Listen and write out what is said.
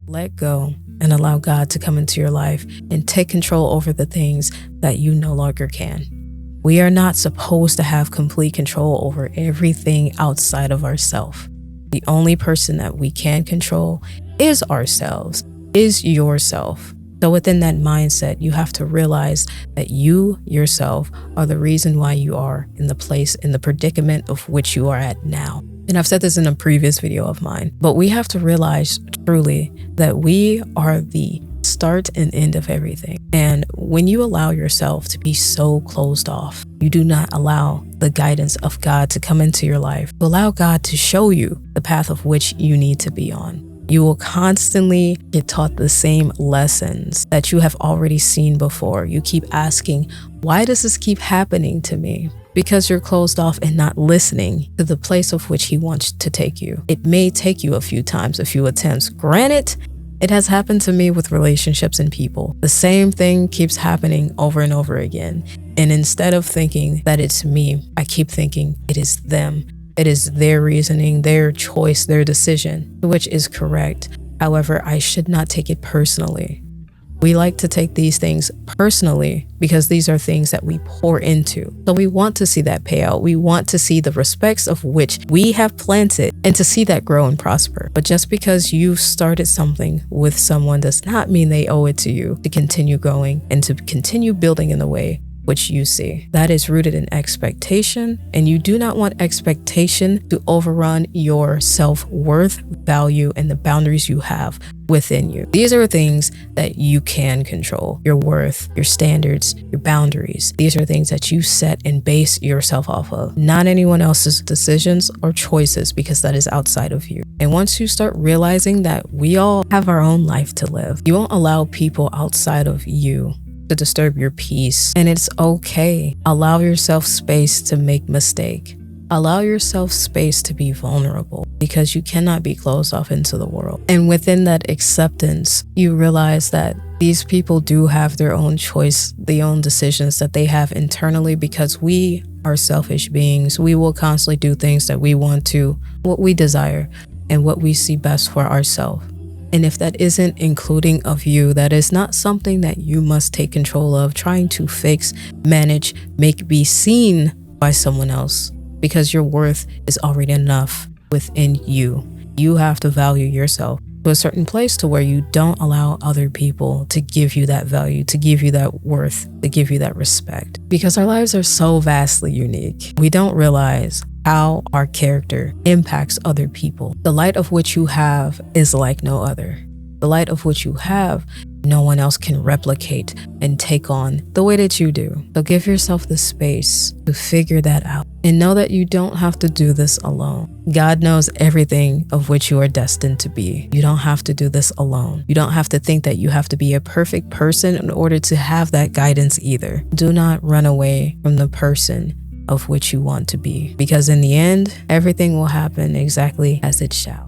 Let go and allow God to come into your life and take control over the things that you no longer can. We are not supposed to have complete control over everything outside of ourselves. The only person that we can control is ourselves, is yourself. So within that mindset, you have to realize that you yourself are the reason why you are in the predicament of which you are at now. And I've said this in a previous video of mine, but we have to realize truly that we are the start and end of everything. And when you allow yourself to be so closed off, you do not allow the guidance of God to come into your life, to allow God to show you the path of which you need to be on. You will constantly get taught the same lessons that you have already seen before. You keep asking, why does this keep happening to me? Because you're closed off and not listening to the place of which He wants to take you. It may take you a few times, a few attempts. Granted, it has happened to me with relationships and people. The same thing keeps happening over and over again. And instead of thinking that it's me, I keep thinking it is them. It is their reasoning, their choice, their decision, which is correct. However, I should not take it personally. We like to take these things personally because these are things that we pour into. So we want to see that payout. We want to see the respects of which we have planted and to see that grow and prosper. But just because you started something with someone does not mean they owe it to you to continue growing and to continue building in the way which you see. That is rooted in expectation, and you do not want expectation to overrun your self-worth, value, and the boundaries you have within you. These are things that you can control. Your worth, your standards, your boundaries. These are things that you set and base yourself off of, not anyone else's decisions or choices, because that is outside of you. And once you start realizing that we all have our own life to live, you won't allow people outside of you to disturb your peace. And it's okay. Allow yourself space to make mistake. Allow yourself space to be vulnerable, because you cannot be closed off into the world. And within that acceptance, you realize that these people do have their own choice, their own decisions that they have internally, because we are selfish beings. We will constantly do things that we want to, what we desire, and what we see best for ourselves. And if that isn't including of you, that is not something that you must take control of, trying to fix, manage, be seen by someone else, because your worth is already enough within you. You have to value yourself to a certain place to where you don't allow other people to give you that value, to give you that worth, to give you that respect. Because our lives are so vastly unique. We don't realize how our character impacts other people. The light of which you have is like no other. The light of which you have, no one else can replicate and take on the way that you do. So give yourself the space to figure that out, and know that you don't have to do this alone. God knows everything of which you are destined to be. You don't have to do this alone. You don't have to think that you have to be a perfect person in order to have that guidance either. Do not run away from the person of which you want to be, because in the end, everything will happen exactly as it shall.